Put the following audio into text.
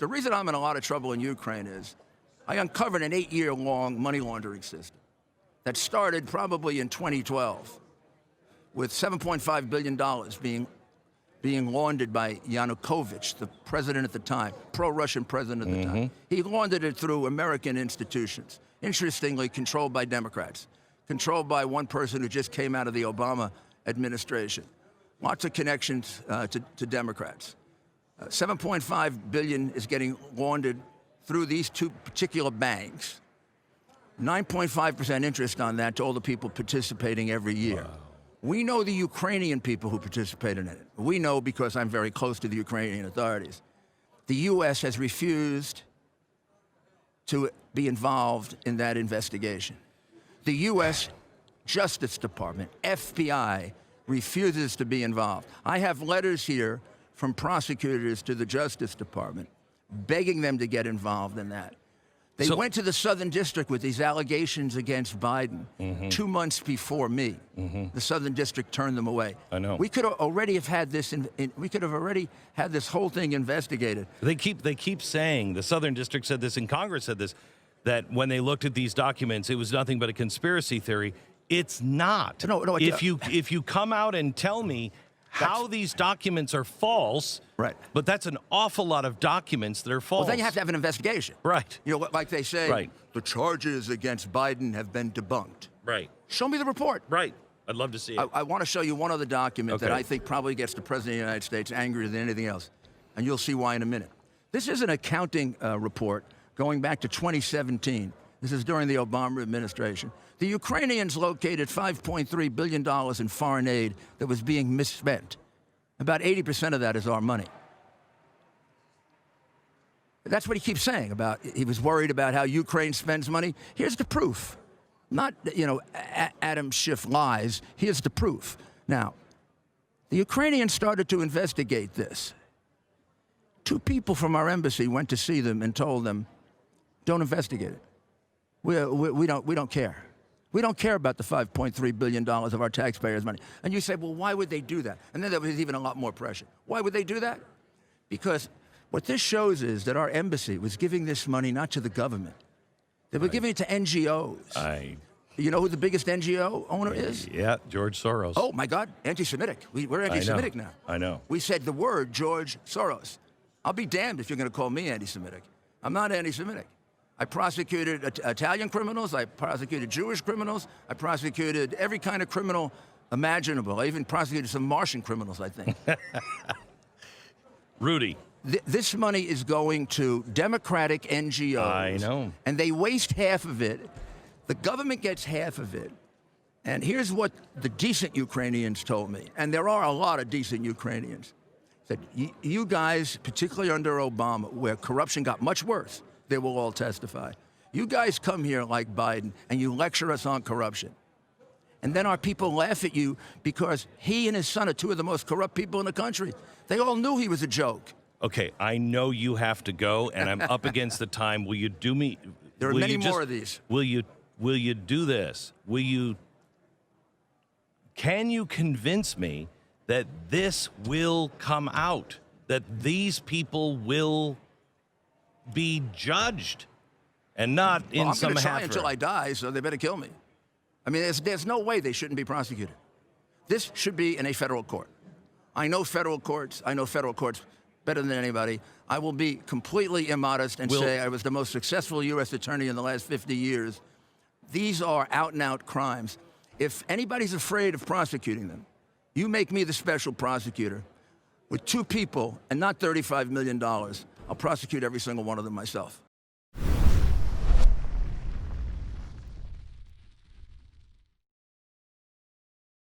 The reason I'm in a lot of trouble in Ukraine is I uncovered an 8-year-long money laundering system that started probably in 2012 with $7.5 billion being laundered by Yanukovych, the president at the time, pro-Russian president at the time. He laundered it through American institutions, interestingly controlled by Democrats, controlled by one person who just came out of the Obama administration. Lots of connections to Democrats. 7.5 billion is getting laundered through these two particular banks. 9.5% interest on that to all the people participating every year. Wow. We know the Ukrainian people who participated in it. We know because I'm very close to the Ukrainian authorities. The U.S. has refused to be involved in that investigation. The U.S. Justice Department, FBI, refuses to be involved. I have letters here from prosecutors to the Justice Department begging them to get involved in that. They went to the Southern District with these allegations against Biden 2 months before me. The Southern District turned them away. I know. We could already have had this. We could have already had this whole thing investigated. They keep saying, the Southern District said this and Congress said this, that when they looked at these documents, it was nothing but a conspiracy theory. It's not. No, if you come out and tell me how these documents are false, right? But that's an awful lot of documents that are false. Well, then you have to have an investigation, right? You know, like they say, right. The charges against Biden have been debunked. Right. Show me the report. Right. I'd love to see it. I want to show you one other document that I think probably gets the President of the United States angrier than anything else, and you'll see why in a minute. This is an accounting report going back to 2017. This is during the Obama administration. The Ukrainians located $5.3 billion in foreign aid that was being misspent. About 80% of that is our money. That's what he keeps saying about, he was worried about how Ukraine spends money. Here's the proof. Not, Adam Schiff lies. Here's the proof. Now, the Ukrainians started to investigate this. 2 people from our embassy went to see them and told them, don't investigate it. We don't care. We don't care about the $5.3 billion of our taxpayers' money. And you say, well, why would they do that? And then there was even a lot more pressure. Why would they do that? Because what this shows is that our embassy was giving this money not to the government. They were giving it to NGOs. You know who the biggest NGO owner is? Yeah, George Soros. Oh, my God, anti-Semitic. We're anti-Semitic now. I know. We said the word George Soros. I'll be damned if you're going to call me anti-Semitic. I'm not anti-Semitic. I prosecuted Italian criminals. I prosecuted Jewish criminals. I prosecuted every kind of criminal imaginable. I even prosecuted some Martian criminals, I think. Rudy. This money is going to Democratic NGOs. I know. And they waste half of it. The government gets half of it. And here's what the decent Ukrainians told me. And there are a lot of decent Ukrainians. Said, you guys, particularly under Obama, where corruption got much worse, they will all testify. You guys come here like Biden and you lecture us on corruption. And then our people laugh at you because he and his son are 2 of the most corrupt people in the country. They all knew he was a joke. Okay, I know you have to go, and I'm up against the time. Will you do me? There are many more of these. Will you do this? Can you convince me that this will come out? That these people will be judged and not in some I'm going to try half until I die, so they better kill me. I mean, there's no way they shouldn't be prosecuted. This should be in a federal court. I know federal courts. I know federal courts better than anybody. I will be completely immodest and say I was the most successful U.S. attorney in the last 50 years. These are out-and-out crimes. If anybody's afraid of prosecuting them, you make me the special prosecutor. With 2 people and not $35 million, I'll prosecute every single one of them myself.